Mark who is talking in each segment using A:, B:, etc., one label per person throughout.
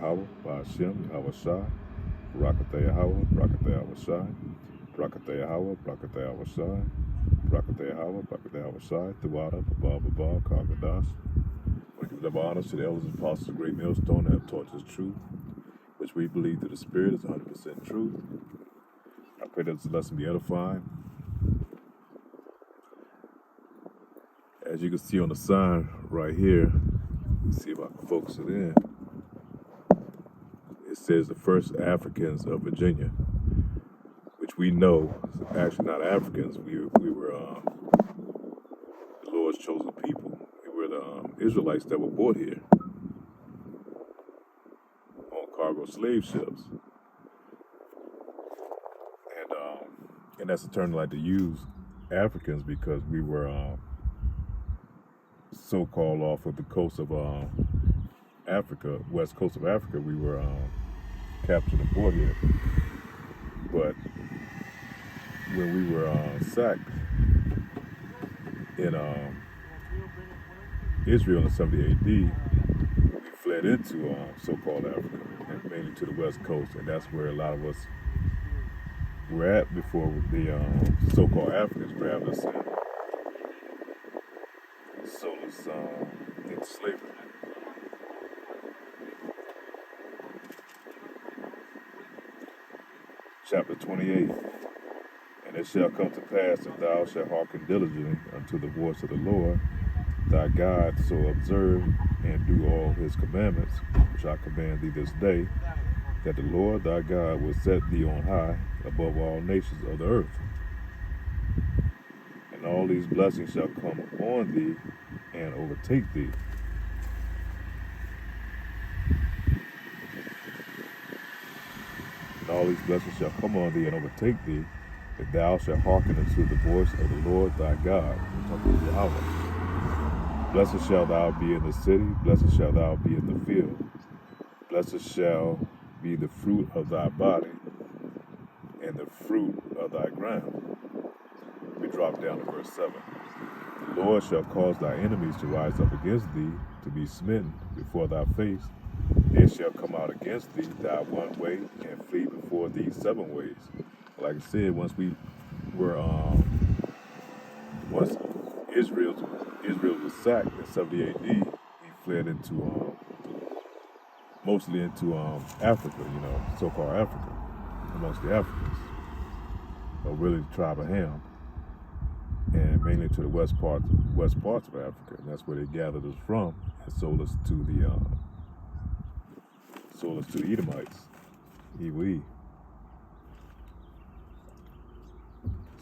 A: Yahweh, Ba'ashem, Yahweh Shai, Barakatah Yahweh, Barakatah Yahweh Shai, Barakatah Yahweh, Barakatah Yahweh Shai, Barakatah Yahweh, Barakatah Yahweh Shai, Tawada, Baba, Kagadash. I give the honors to the elders and apostles of Great Millstone that have taught us truth, which we believe that the Spirit is 100% truth. I pray that this lesson be edifying. As you can see on the sign right here, let's see if I can focus it in. It says the first Africans of Virginia, which we know is actually not Africans. We were the Lord's chosen people. We were the Israelites that were brought here on cargo slave ships. And that's the term I like to use, Africans, because we were so-called off of the coast of Africa, west coast of Africa. We were captured and brought here. But when we were sacked in Israel in 70 AD, we fled into so-called Africa, and mainly to the west coast, and that's where a lot of us were at before the so-called Africans grabbed us and sold us into slavery. Chapter 28. And it shall come to pass, if thou shalt hearken diligently unto the voice of the Lord thy God, so observe and do all his commandments, which I command thee this day, that the Lord thy God will set thee on high above all nations of the earth. And all these blessings shall come upon thee and overtake thee. And all these blessings shall come on thee and overtake thee, if thou shalt hearken unto the voice of the Lord thy God. Blessed shall thou be in the city, blessed shall thou be in the field. Blessed shall be the fruit of thy body, and the fruit of thy ground. We drop down to verse 7. The Lord shall cause thy enemies to rise up against thee, to be smitten before thy face. They shall come out against thee thy one way, and flee before thee 7 ways. Like I said, once we were, once Israel was sacked in 70 AD, he fled into, mostly into Africa, so-called Africa, amongst the Africans, or really the tribe of Ham, and mainly to the west parts of Africa, and that's where they gathered us from and sold us to the Edomites, Ewe.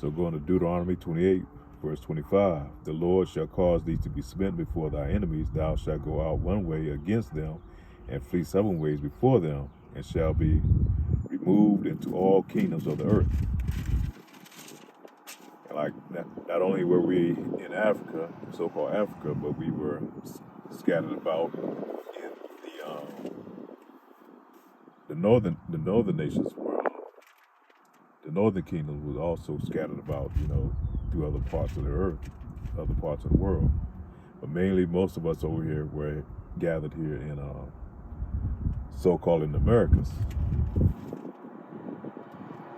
A: So going to Deuteronomy 28, verse 25, the Lord shall cause thee to be smitten before thy enemies. Thou shalt go out one way against them, and flee 7 ways before them, and shall be removed into all kingdoms of the earth. And like not only were we in Africa, so-called Africa, but we were scattered about in the northern nations were. The northern kingdom was also scattered about, through other parts of the earth, other parts of the world. But mainly, most of us over here were gathered here in so-called in the Americas.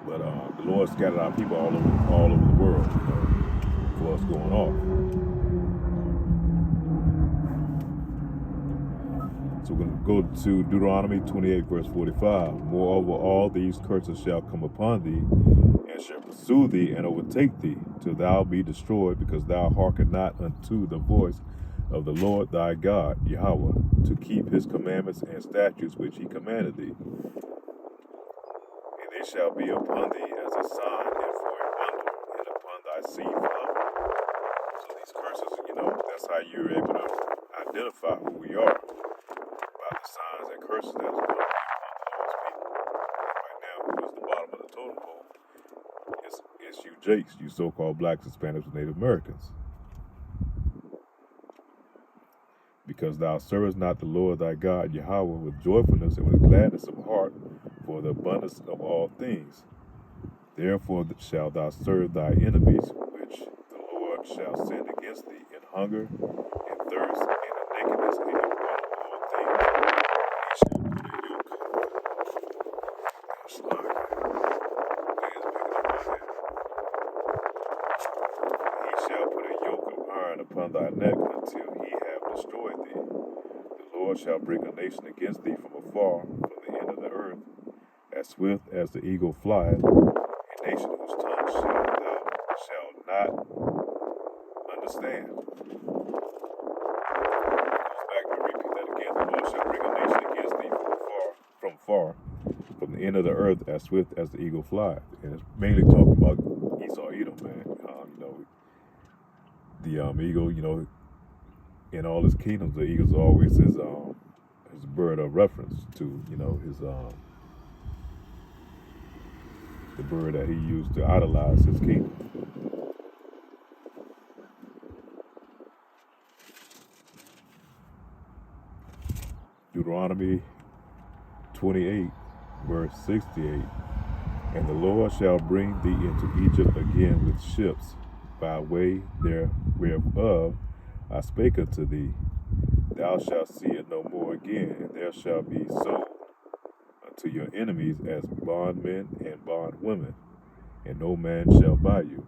A: But the Lord scattered our people all over the world, for us going off. So we're going to go to Deuteronomy 28, verse 45. Moreover, all these curses shall come upon thee, and shall pursue thee and overtake thee, till thou be destroyed, because thou hearken not unto the voice of the Lord thy God, Yahweh, to keep his commandments and statutes which he commanded thee. And they shall be upon thee as a sign and for a wonder, and upon thy seed forever. So these curses, that's how you're able to identify who we are, by the signs and curses that is going to be upon the Lord's people. Right now, who is the bottom of the totem pole? It's you Jakes, you so-called blacks, Hispanics, and Native Americans. Because thou servest not the Lord thy God, Yahweh, with joyfulness and with gladness of heart, for the abundance of all things. Therefore shalt thou serve thy enemies, which the Lord shall send against thee in hunger, and thirst, and in nakedness, and in want of all things. He shall put in your iron upon thy neck until he have destroyed thee. The Lord shall bring a nation against thee from afar, from the end of the earth, as swift as the eagle flieth, a nation whose tongue shall not understand. Back to repeat that again. The Lord shall bring a nation against thee from the end of the earth, as swift as the eagle flieth. And it's mainly talking about Esau, Edom, man. The eagle, in all his kingdoms, the eagle's always his bird of reference to, his the bird that he used to idolize his kingdom. Deuteronomy 28, verse 68. And the Lord shall bring thee into Egypt again with ships, by way there whereof I spake unto thee. Thou shalt see it no more again, and there shall be sold unto your enemies as bondmen and bondwomen, and no man shall buy you.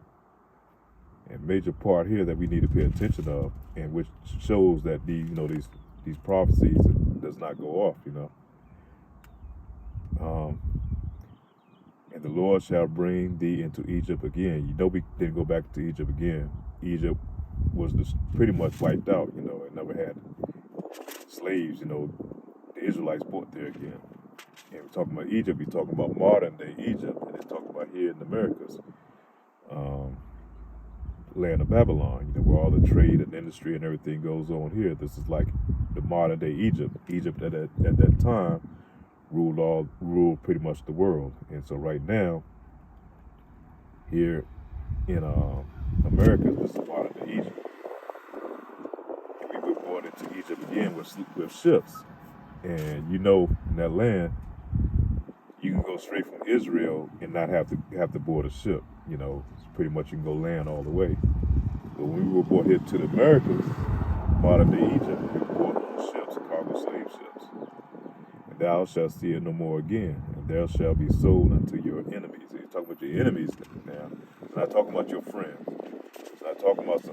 A: And major part here that we need to pay attention of, and which shows that these prophecies does not go off, and the Lord shall bring thee into Egypt again. We didn't go back to Egypt again. Egypt was pretty much wiped out, it never had slaves, the Israelites brought there again. And we're talking about Egypt, we're talking about modern day Egypt, and they're talking about here in the Americas, land of Babylon, where all the trade and industry and everything goes on here. This is like the modern day Egypt. Egypt at that time ruled pretty much the world. And so right now, here in America, this is modern day Egypt. And we were brought into Egypt again with ships. And in that land, you can go straight from Israel and not have to board a ship. It's pretty much you can go land all the way. But when we were brought here to the Americas, modern day Egypt, we were brought on ships, cargo slave ships. And thou shalt see it no more again, and there shall be sold unto your enemies. And he's talking about your enemies now. He's not talking about your friends. He's not talking about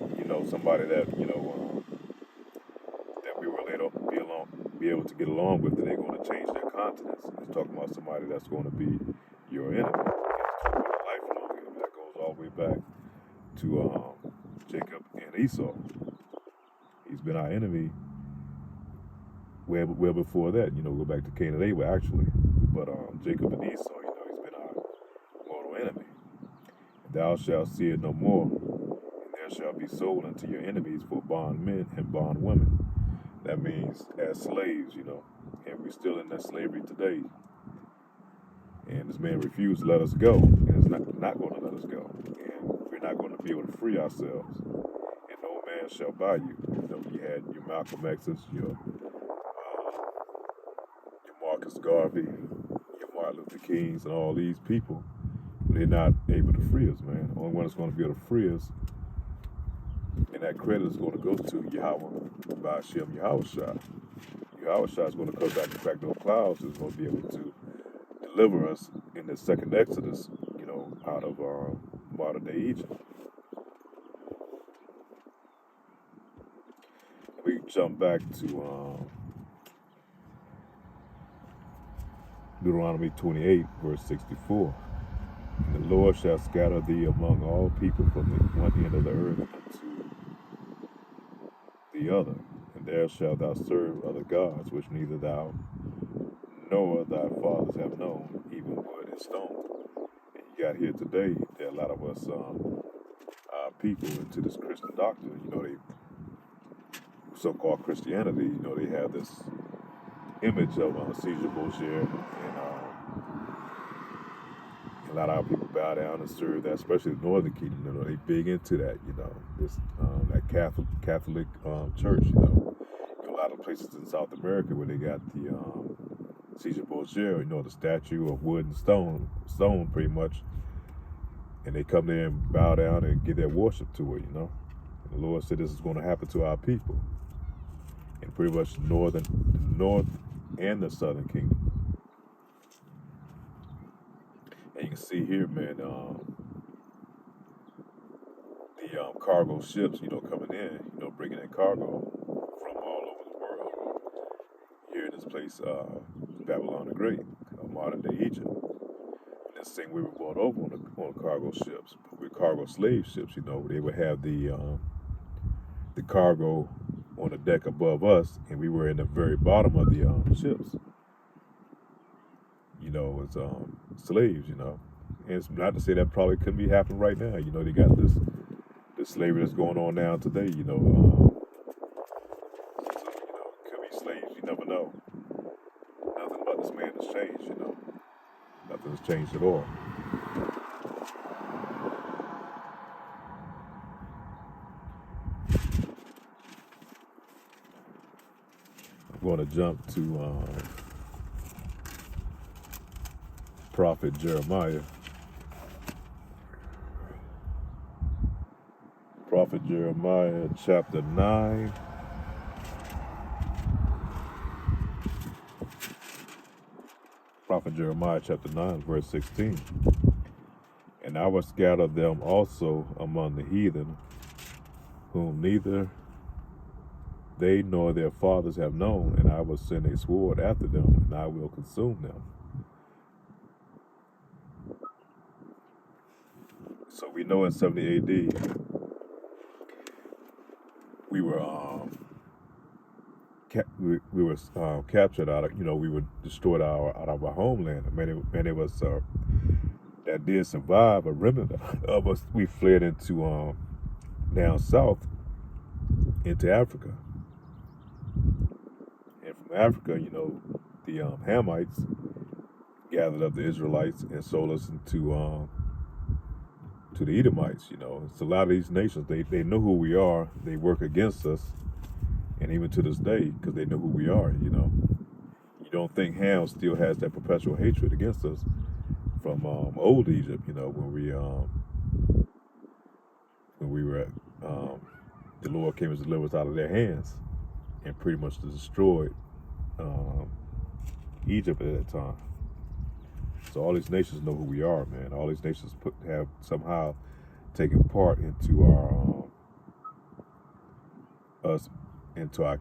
A: somebody that that we were later be able to get along with, and they're going to change their countenance. He's talking about somebody that's going to be your enemy. He's talking about a lifelong enemy that goes all the way back to Jacob and Esau. He's been our enemy well before that. Go back to Cain and Abel actually. But Jacob and Esau, he's been our mortal enemy. And thou shalt see it no more, and there shall be sold unto your enemies for bondmen and bondwomen. That means as slaves, and we're still in that slavery today. And this man refused to let us go, and is not going to let us go. And we're not going to be able to free ourselves. And no man shall buy you. You had your Malcolm X's, your Marcus Garvey, your Martin Luther Kings, and all these people. But they're not able to free us, man. The only one that's going to be able to free us, and that credit is going to go to Yahweh, by Hashem Yahushua. Yahushua is going to come back and crack those clouds, is going to be able to deliver us in the second Exodus, out of modern day Egypt. We jump back to Deuteronomy 28, verse 64. And the Lord shall scatter thee among all people from the one end of the earth unto the other, and there shalt thou serve other gods, which neither thou nor thy fathers have known, even wood and stone. And you got here today, there are a lot of us people into this Christian doctrine. They so-called Christianity. They have this image of Caesar Borgia, and a lot of our people bow down and serve that, especially the Northern Kingdom. They big into that. This that Catholic church. A lot of places in South America where they got the Caesar Borgia, the statue of wood and stone pretty much, and they come there and bow down and give their worship to it. And the Lord said this is going to happen to our people, and pretty much the North and the Southern Kingdom. And you can see here, man, the cargo ships, coming in, bringing in cargo from all over the world. Here in this place, Babylon the Great, modern day Egypt. And this thing we were brought over on cargo ships, with cargo slave ships. They would have the cargo on the deck above us, and we were in the very bottom of the ships. As slaves. And it's not to say that probably couldn't be happening right now. They got this slavery that's going on now today. Could be slaves. You never know. Nothing about this man has changed. Nothing has changed at all. I'm going to jump to Prophet Jeremiah. Prophet Jeremiah chapter 9. Prophet Jeremiah chapter 9 verse 16. And I will scatter them also among the heathen, whom neither they nor their fathers have known, and I will send a sword after them, and I will consume them. So we know in 70 AD we were captured out of, we were destroyed out of our homeland. Many of us that did survive, a remnant of us, we fled into down south into Africa. And from Africa, the Hamites gathered up the Israelites and sold us into to the Edomites. It's a lot of these nations. They know who we are. They work against us, and even to this day, because they know who we are. You don't think Ham still has that perpetual hatred against us from old Egypt. When we were the Lord came and delivered us out of their hands and pretty much destroyed Egypt at that time. So all these nations know who we are, man. All these nations have somehow taken part into our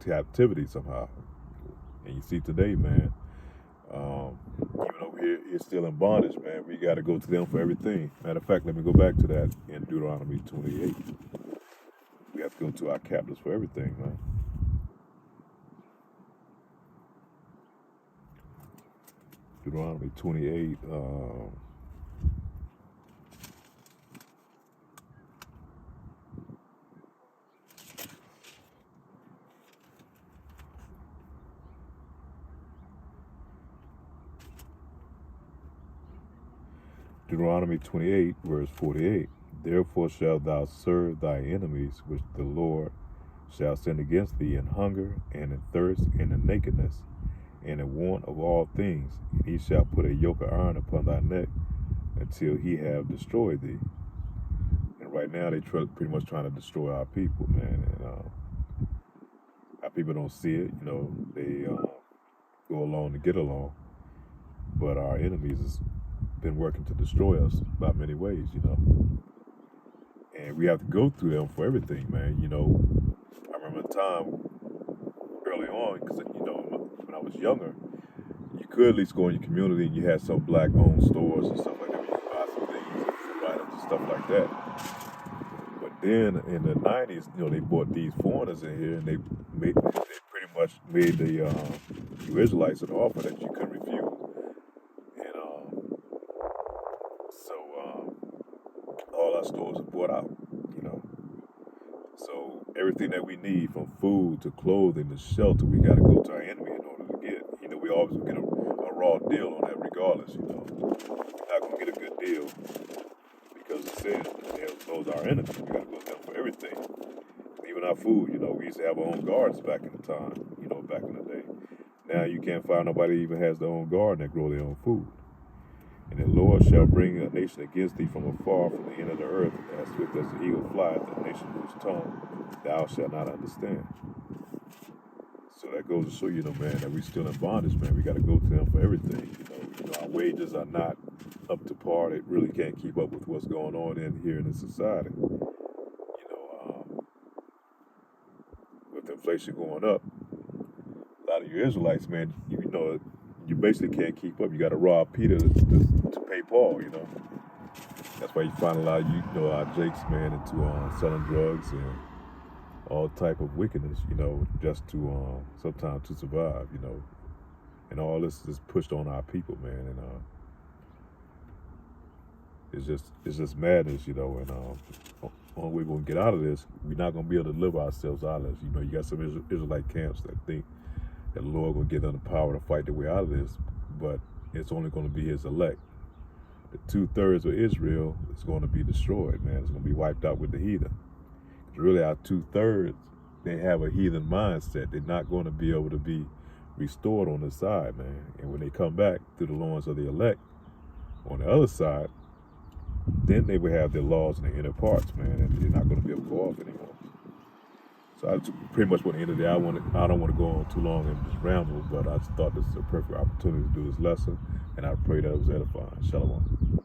A: captivity somehow. And you see today, man, even over here, it's still in bondage, man. We got to go to them for everything. Matter of fact, let me go back to that in Deuteronomy 28. We have to go to our captives for everything, man. Deuteronomy 28. Deuteronomy 28, verse 48. Therefore shalt thou serve thy enemies, which the Lord shall send against thee in hunger, and in thirst, and in nakedness, and in want of all things. And he shall put a yoke of iron upon thy neck until he have destroyed thee. And right now they pretty much trying to destroy our people, man. And our people don't see it. They go along to get along. But our enemies has been working to destroy us by many ways, And we have to go through them for everything, man. I remember a time early on, because, when I was younger, you could at least go in your community and you had some black-owned stores and stuff like that where you could buy some things, food items and stuff like that. But then in the 90s, they brought these foreigners in here, and they pretty much made the Israelites an offer that you couldn't refuse. And so all our stores are bought out, So everything that we need, from food to clothing to shelter, we got to go to our enemy in order to get. We always get a raw deal on that regardless, We're not going to get a good deal because it says those are our enemies. We got to go to them for everything. Even our food, we used to have our own gardens back in the time, back in the day. Now you can't find nobody who even has their own garden that grow their own food. And the Lord shall bring a nation against thee from afar, from the end of the earth, as swift as the eagle flieth, a nation whose tongue thou shalt not understand. So that goes to show you, man, that we still in bondage, man. We got to go to them for everything. Our wages are not up to par. They really can't keep up with what's going on in here in the society. inflation going up, a lot of you Israelites, man, you know, you basically can't keep up. You got to rob Peter to pay Paul, you know. That's why you find a lot of our Jakes, man, into selling drugs and all type of wickedness, you know, just to sometimes to survive, you know. And all this is pushed on our people, man, and it's just madness, you know. And only way we're gonna get out of this, we're not gonna be able to live ourselves out of this. You know, you got some Israelite camps that think that the Lord gonna give them the power to fight their way out of this, but it's only gonna be His elect. The 2/3 of Israel is going to be destroyed, man. It's going to be wiped out with the heathen. Because really, our 2/3, they have a heathen mindset. They're not going to be able to be restored on this side, man. And when they come back through the loins of the elect on the other side, then they will have their laws in the inner parts, man, and they're not going to be able to go off anymore. So I pretty much want to end of the day. I don't want to go on too long and just ramble, but I just thought this is a perfect opportunity to do this lesson, and I pray that it was edifying. Shalom.